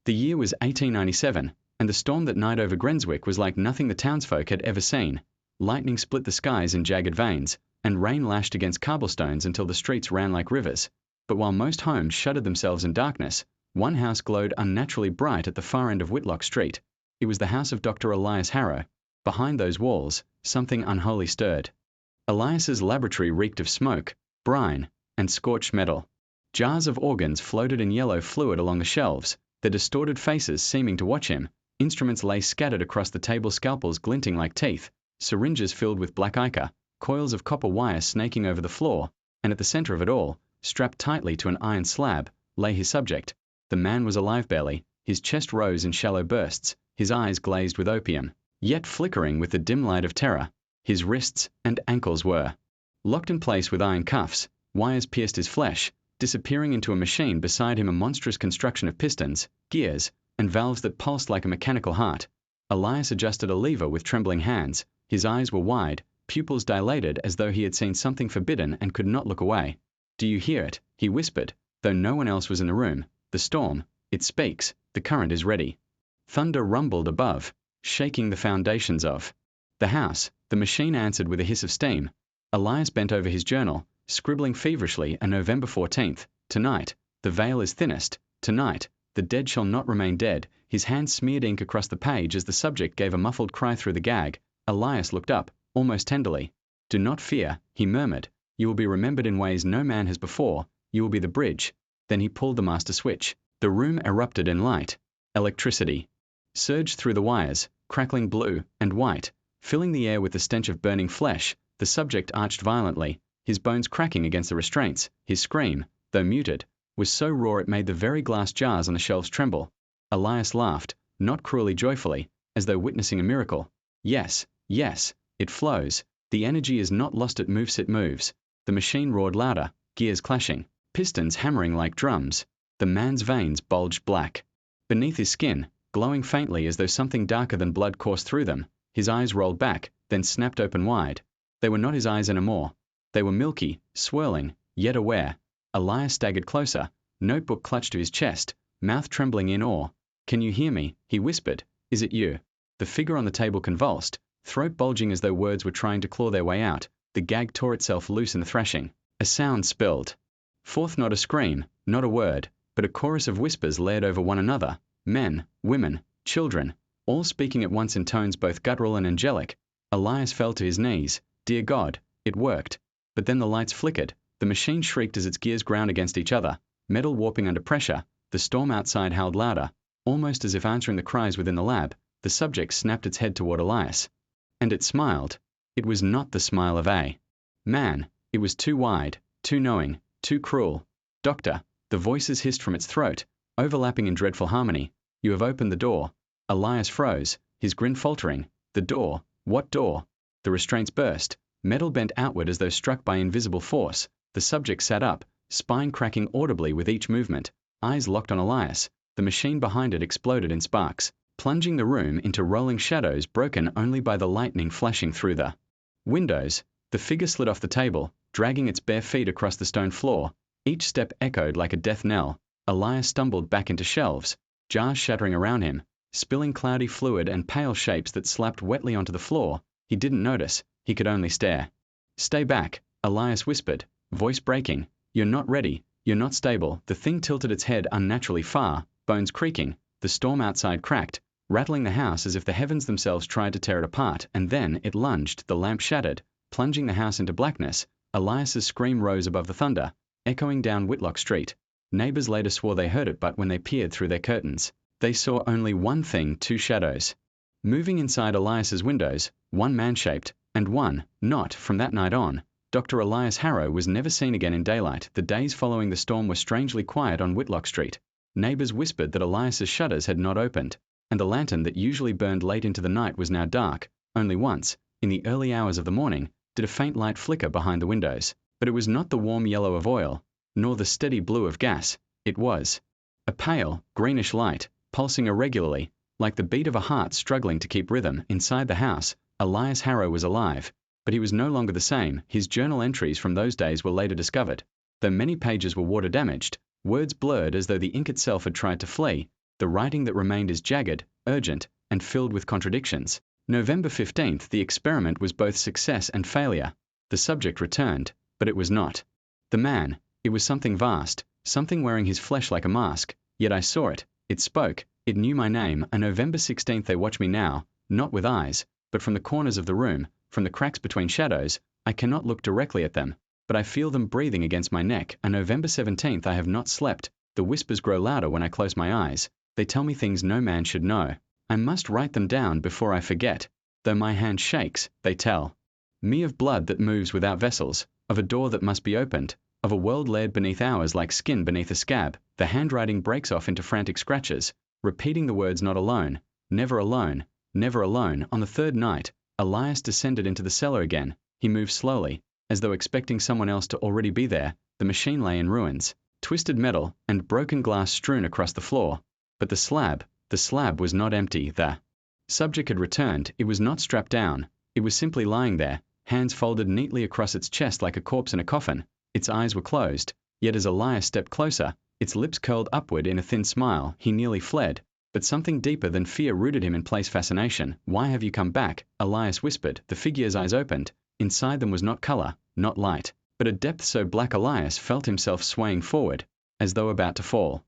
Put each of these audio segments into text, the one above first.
The year was 1897, and the storm that night over Grenswick was like nothing the townsfolk had ever seen. Lightning split the skies in jagged veins, and rain lashed against cobblestones until the streets ran like rivers. But while most homes shuttered themselves in darkness, one house glowed unnaturally bright at the far end of Whitlock Street. It was the house of Dr. Elias Harrow. Behind those walls, something unholy stirred. Elias's laboratory reeked of smoke, brine, and scorched metal. Jars of organs floated in yellow fluid along the shelves, their distorted faces seeming to watch him. Instruments lay scattered across the table, scalpels glinting like teeth, syringes filled with black ichor, coils of copper wire snaking over the floor, and at the center of it all, strapped tightly to an iron slab, lay his subject. The man was alive barely, his chest rose in shallow bursts, his eyes glazed with opium, yet flickering with the dim light of terror. His wrists and ankles were locked in place with iron cuffs, wires pierced his flesh, disappearing into a machine beside him, a monstrous construction of pistons, gears, and valves that pulsed like a mechanical heart. Elias adjusted a lever with trembling hands. His eyes were wide, pupils dilated as though he had seen something forbidden and could not look away. "Do you hear it?" he whispered, though no one else was in the room. "The storm, it speaks, the current is ready." Thunder rumbled above, shaking the foundations of the house. The machine answered with a hiss of steam. Elias bent over his journal, scribbling feverishly. A November 14th, tonight, the veil is thinnest, tonight, the dead shall not remain dead. His hand smeared ink across the page as the subject gave a muffled cry through the gag. Elias looked up, almost tenderly. "Do not fear," he murmured. "You will be remembered in ways no man has before. You will be the bridge." Then he pulled the master switch. The room erupted in light. Electricity surged through the wires, crackling blue and white, filling the air with the stench of burning flesh. The subject arched violently, his bones cracking against the restraints. His scream, though muted, was so raw it made the very glass jars on the shelves tremble. Elias laughed, not cruelly joyfully, as though witnessing a miracle. "Yes, yes, it flows. The energy is not lost, it moves. The machine roared louder, gears clashing, pistons hammering like drums. The man's veins bulged black. Beneath his skin, glowing faintly as though something darker than blood coursed through them, his eyes rolled back, then snapped open wide. They were not his eyes anymore. They were milky, swirling, yet aware. Elias staggered closer, notebook clutched to his chest, mouth trembling in awe. "Can you hear me?" he whispered. "Is it you?" The figure on the table convulsed, throat bulging as though words were trying to claw their way out. The gag tore itself loose in the thrashing. A sound spilled forth, not a scream, not a word, but a chorus of whispers layered over one another. Men, women, children, all speaking at once in tones both guttural and angelic. Elias fell to his knees. Dear God, it worked. But then the lights flickered. The machine shrieked as its gears ground against each other, metal warping under pressure. The storm outside howled louder, almost as if answering the cries within the lab. The subject snapped its head toward Elias. And it smiled. It was not the smile of a man. It was too wide, too knowing, too cruel. "Doctor," the voices hissed from its throat, overlapping in dreadful harmony. "You have opened the door." Elias froze, his grin faltering. "The door? What door?" The restraints burst. Metal bent outward as though struck by invisible force. The subject sat up, spine cracking audibly with each movement, eyes locked on Elias. The machine behind it exploded in sparks, plunging the room into rolling shadows broken only by the lightning flashing through the windows. The figure slid off the table, dragging its bare feet across the stone floor. Each step echoed like a death knell. Elias stumbled back into shelves, jars shattering around him, spilling cloudy fluid and pale shapes that slapped wetly onto the floor. He didn't notice. He could only stare. "Stay back," Elias whispered, voice breaking. "You're not ready. You're not stable." The thing tilted its head unnaturally far, bones creaking. The storm outside cracked, rattling the house as if the heavens themselves tried to tear it apart, and then it lunged. The lamp shattered, plunging the house into blackness. Elias's scream rose above the thunder, echoing down Whitlock Street. Neighbors later swore they heard it, but when they peered through their curtains, they saw only one thing: two shadows moving inside Elias's windows, one man-shaped, and one not. From that night on, Dr. Elias Harrow was never seen again in daylight. The days following the storm were strangely quiet on Whitlock Street. Neighbors whispered that Elias's shutters had not opened, and the lantern that usually burned late into the night was now dark. Only once, in the early hours of the morning, did a faint light flicker behind the windows. But it was not the warm yellow of oil, nor the steady blue of gas. It was a pale, greenish light, pulsing irregularly, like the beat of a heart struggling to keep rhythm. Inside the house, Elias Harrow was alive, but he was no longer the same. His journal entries from those days were later discovered. Though many pages were water-damaged, words blurred as though the ink itself had tried to flee, The writing that remained is jagged, urgent, and filled with contradictions. November 15th, the experiment was both success and failure. The subject returned, but it was not the man. It was something vast, something wearing his flesh like a mask, yet I saw it. It spoke, it knew my name. On November 16th they watch me now, not with eyes, but from the corners of the room, from the cracks between shadows. I cannot look directly at them, but I feel them breathing against my neck. On November 17th I have not slept. The whispers grow louder when I close my eyes. They tell me things no man should know. I must write them down before I forget. Though my hand shakes, they tell me of blood that moves without vessels, of a door that must be opened, of a world laid beneath ours like skin beneath a scab. The handwriting breaks off into frantic scratches, repeating the words not alone, never alone, never alone. On the third night, Elias descended into the cellar again. He moved slowly, as though expecting someone else to already be there. The machine lay in ruins, twisted metal and broken glass strewn across the floor. But the slab was not empty. The subject had returned. It was not strapped down. It was simply lying there, hands folded neatly across its chest like a corpse in a coffin. Its eyes were closed, yet as Elias stepped closer, its lips curled upward in a thin smile. He nearly fled, but something deeper than fear rooted him in place. Fascination. Why have you come back? Elias whispered. The figure's eyes opened. Inside them was not color, not light, but a depth so black Elias felt himself swaying forward, as though about to fall.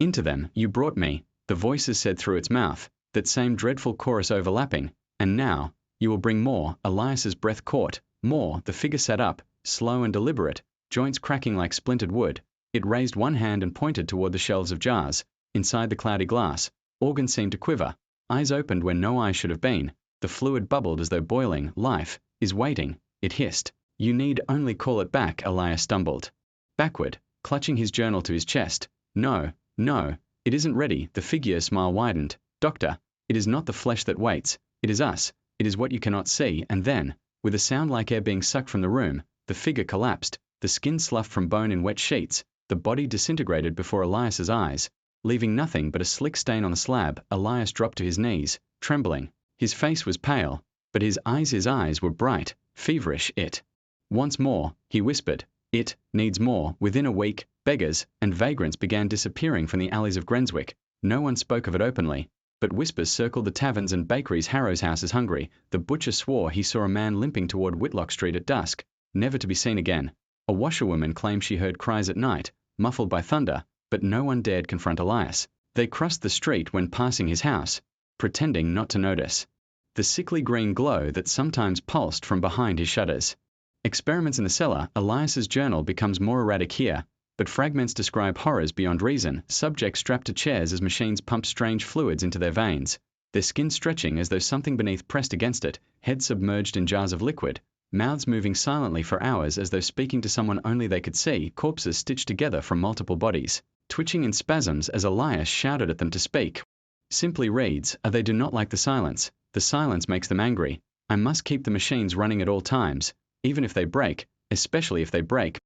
Into them you brought me, the voices said through its mouth, that same dreadful chorus overlapping. And now, you will bring more. Elias's breath caught. More. The figure sat up, slow and deliberate, joints cracking like splintered wood. It raised one hand and pointed toward the shelves of jars. Inside the cloudy glass, organs seemed to quiver. Eyes opened where no eyes should have been. The fluid bubbled as though boiling. Life is waiting, it hissed. You need only call it back. Elias stumbled backward, clutching his journal to his chest. No, no, it isn't ready. The figure's smile widened. Doctor, it is not the flesh that waits. It is us. It is what you cannot see. And then, with a sound like air being sucked from the room, the figure collapsed. The skin sloughed from bone in wet sheets. The body disintegrated before Elias's eyes, leaving nothing but a slick stain on the slab. Elias dropped to his knees, trembling. His face was pale, but his eyes were bright, feverish. It wants more, he whispered. It needs more. Within a week, beggars and vagrants began disappearing from the alleys of Grenswick. No one spoke of it openly, but whispers circled the taverns and bakeries. Harrow's house is hungry. The butcher swore he saw a man limping toward Whitlock Street at dusk, never to be seen again. A washerwoman claimed she heard cries at night, muffled by thunder, but no one dared confront Elias. They crossed the street when passing his house, pretending not to notice the sickly green glow that sometimes pulsed from behind his shutters. Experiments in the cellar. Elias's journal becomes more erratic here, but fragments describe horrors beyond reason. Subjects strapped to chairs as machines pump strange fluids into their veins, their skin stretching as though something beneath pressed against it, heads submerged in jars of liquid, mouths moving silently for hours as though speaking to someone only they could see. Corpses stitched together from multiple bodies, twitching in spasms as Elias shouted at them to speak. Simply reads, they do not like the silence. The silence makes them angry. I must keep the machines running at all times, even if they break, especially if they break.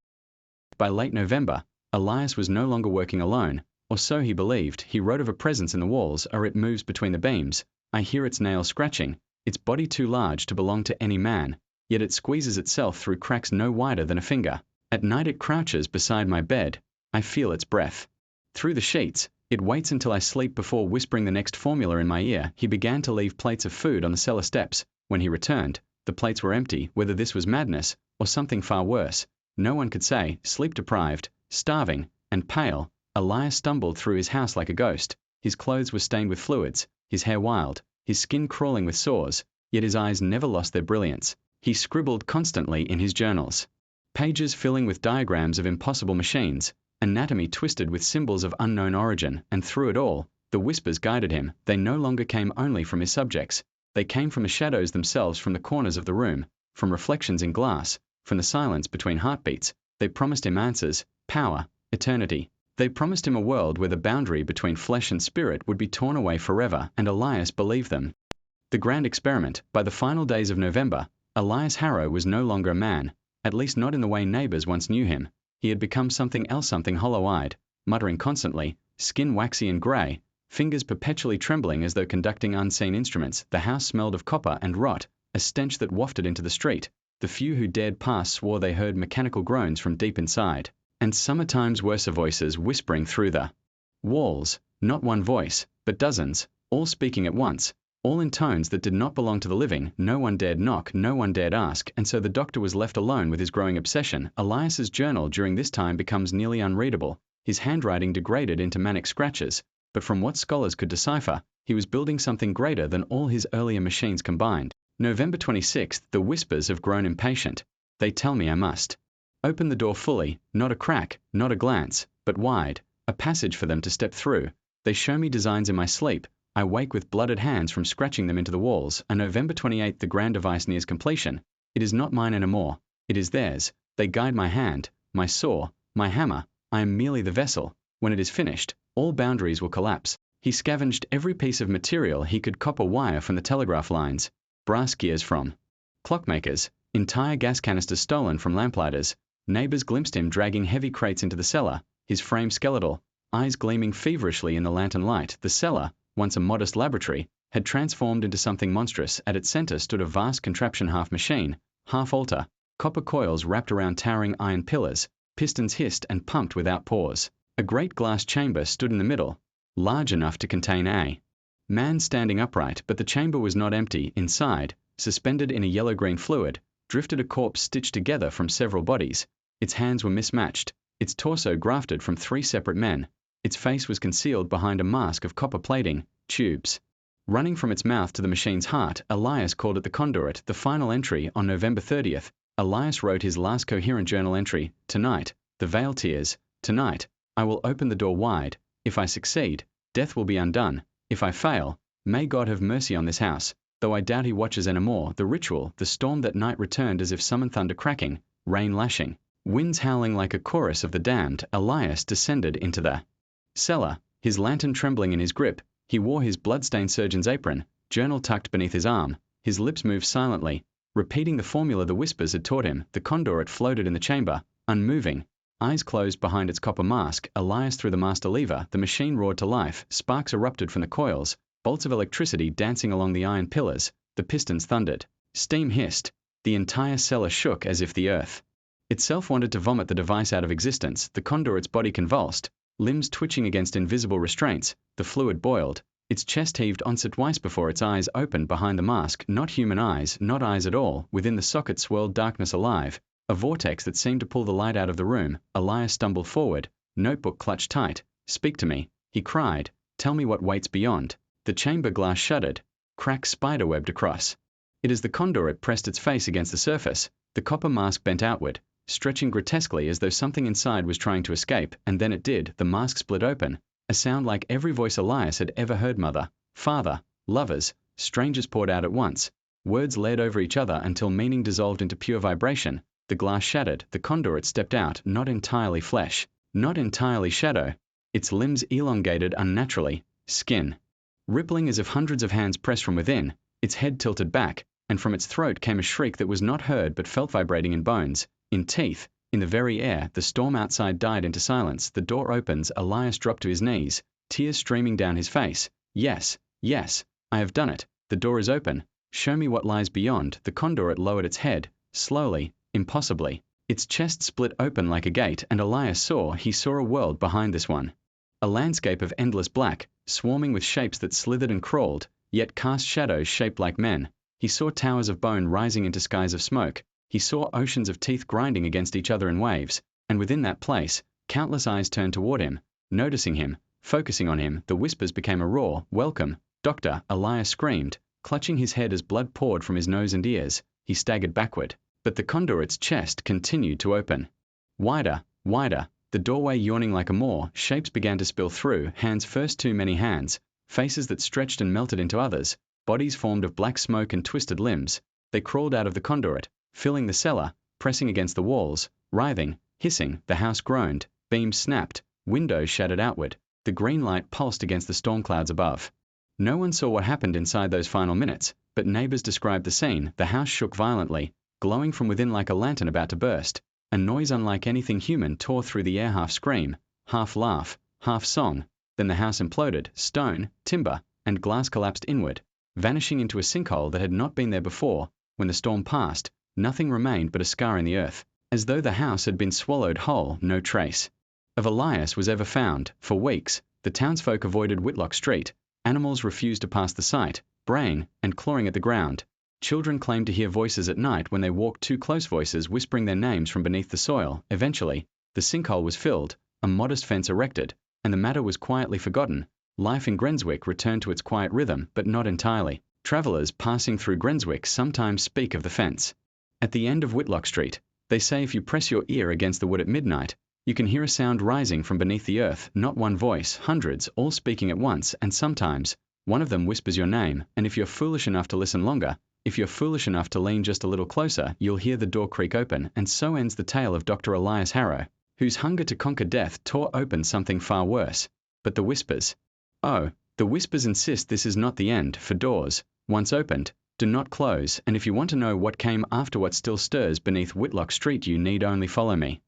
By late November, Elias was no longer working alone, or so he believed. He wrote of a presence in the walls, or it moves between the beams. I hear its nails scratching, its body too large to belong to any man, yet it squeezes itself through cracks no wider than a finger. At night it crouches beside my bed. I feel its breath through the sheets. It waits until I sleep before whispering the next formula in my ear. He began to leave plates of food on the cellar steps. When he returned, the plates were empty. Whether this was madness, or something far worse, no one could say. Sleep-deprived, starving, and pale, Elias stumbled through his house like a ghost. His clothes were stained with fluids, his hair wild, his skin crawling with sores, yet his eyes never lost their brilliance. He scribbled constantly in his journals, pages filling with diagrams of impossible machines, anatomy twisted with symbols of unknown origin, and through it all, the whispers guided him. They no longer came only from his subjects. They came from the shadows themselves, from the corners of the room, from reflections in glass, from the silence between heartbeats. They promised him answers, power, eternity. They promised him a world where the boundary between flesh and spirit would be torn away forever, and Elias believed them. The grand experiment. By the final days of November, Elias Harrow was no longer a man, at least not in the way neighbors once knew him. He had become something else, something hollow-eyed, muttering constantly, skin waxy and grey, fingers perpetually trembling as though conducting unseen instruments. The house smelled of copper and rot, a stench that wafted into the street. The few who dared pass swore they heard mechanical groans from deep inside, and sometimes worse voices whispering through the walls. Not one voice, but dozens, all speaking at once, all in tones that did not belong to the living. No one dared knock, no one dared ask, and so the doctor was left alone with his growing obsession. Elias's journal during this time becomes nearly unreadable, his handwriting degraded into manic scratches, but from what scholars could decipher, he was building something greater than all his earlier machines combined. November 26th, the whispers have grown impatient. They tell me I must open the door fully, not a crack, not a glance, but wide, a passage for them to step through. They show me designs in my sleep. I wake with blooded hands from scratching them into the walls. On November 28th, the grand device nears completion. It is not mine anymore. It is theirs. They guide my hand, my saw, my hammer. I am merely the vessel. When it is finished, all boundaries will collapse. He scavenged every piece of material he could: copper wire from the telegraph lines, brass gears from clockmakers, entire gas canisters stolen from lamplighters. Neighbors glimpsed him dragging heavy crates into the cellar, his frame skeletal, eyes gleaming feverishly in the lantern light. The cellar, once a modest laboratory, had transformed into something monstrous. At its center stood a vast contraption, half machine, half altar, copper coils wrapped around towering iron pillars, pistons hissed and pumped without pause. A great glass chamber stood in the middle, large enough to contain a man standing upright, but the chamber was not empty. Inside, suspended in a yellow-green fluid, drifted a corpse stitched together from several bodies. Its hands were mismatched, its torso grafted from 3 separate men. Its face was concealed behind a mask of copper plating, tubes running from its mouth to the machine's heart. Elias called it the conduit. The final entry on November 30th, Elias wrote his last coherent journal entry: tonight, the veil tears, tonight, I will open the door wide. If I succeed, death will be undone. If I fail, may God have mercy on this house. Though I doubt he watches anymore. The ritual, the storm that night returned as if summoned, thunder cracking, rain lashing, winds howling like a chorus of the damned. Elias descended into the cellar, his lantern trembling in his grip. He wore his blood-stained surgeon's apron, journal tucked beneath his arm. His lips moved silently, repeating the formula the whispers had taught him. The conduit floated in the chamber, unmoving, eyes closed behind its copper mask. Elias threw the master lever. The machine roared to life. Sparks erupted from the coils, bolts of electricity dancing along the iron pillars. The pistons thundered. Steam hissed. The entire cellar shook as if the earth itself wanted to vomit the device out of existence. The conduit's body convulsed, limbs twitching against invisible restraints. The fluid boiled. Its chest heaved once or twice before its eyes opened behind the mask. Not human eyes, not eyes at all. Within the socket swirled darkness alive, a vortex that seemed to pull the light out of the room. Elias stumbled forward, notebook clutched tight. Speak to me, he cried. Tell me what waits beyond. The chamber glass shuddered, cracks spiderwebbed across. It as the conduit pressed its face against the surface. The copper mask bent outward, stretching grotesquely as though something inside was trying to escape, and then it did. The mask split open. A sound like every voice Elias had ever heard: mother, father, lovers, strangers poured out at once. Words layered over each other until meaning dissolved into pure vibration. The glass shattered. The conduit stepped out, not entirely flesh, not entirely shadow. Its limbs elongated unnaturally, skin rippling as if hundreds of hands pressed from within. Its head tilted back, and from its throat came a shriek that was not heard but felt vibrating in bones, in teeth, in the very air. The storm outside died into silence. The door opens. Elias dropped to his knees, tears streaming down his face. Yes, yes, I have done it. The door is open. Show me what lies beyond. The conduit lowered its head, slowly, impossibly. Its chest split open like a gate, and Elias saw a world behind this one. A landscape of endless black, swarming with shapes that slithered and crawled, yet cast shadows shaped like men. He saw towers of bone rising into skies of smoke. He saw oceans of teeth grinding against each other in waves, and within that place, countless eyes turned toward him, noticing him, focusing on him. The whispers became a roar. Welcome, Doctor, Elias screamed, clutching his head as blood poured from his nose and ears. He staggered backward, but the conduit's chest continued to open. Wider, wider, the doorway yawning like a maw. Shapes began to spill through, hands first, too many hands, faces that stretched and melted into others, bodies formed of black smoke and twisted limbs. They crawled out of the conduit, filling the cellar, pressing against the walls, writhing, hissing. The house groaned, beams snapped, windows shattered outward. The green light pulsed against the storm clouds above. No one saw what happened inside those final minutes, but neighbors described the scene. The house shook violently, glowing from within like a lantern about to burst. A noise unlike anything human tore through the air, half scream, half laugh, half song. Then the house imploded. Stone, timber, and glass collapsed inward, vanishing into a sinkhole that had not been there before. When the storm passed, nothing remained but a scar in the earth, as though the house had been swallowed whole. No trace of Elias was ever found. For weeks, The townsfolk avoided Whitlock Street. Animals refused to pass the site, braying and clawing at the ground. Children claimed to hear voices at night when they walked too close, voices whispering their names from beneath the soil. Eventually, the sinkhole was filled, a modest fence erected, and the matter was quietly forgotten. Life in Grenswick returned to its quiet rhythm, but not entirely. Travellers passing through Grenswick sometimes speak of the fence. At the end of Whitlock Street, they say if you press your ear against the wood at midnight, you can hear a sound rising from beneath the earth, not one voice, hundreds, all speaking at once, and sometimes one of them whispers your name, and if you're foolish enough to listen longer, if you're foolish enough to lean just a little closer, you'll hear the door creak open. And so ends the tale of Dr. Elias Harrow, whose hunger to conquer death tore open something far worse. But the whispers. Oh, the whispers insist this is not the end, for doors, once opened, do not close, and if you want to know what came after what still stirs beneath Whitlock Street, you need only follow me.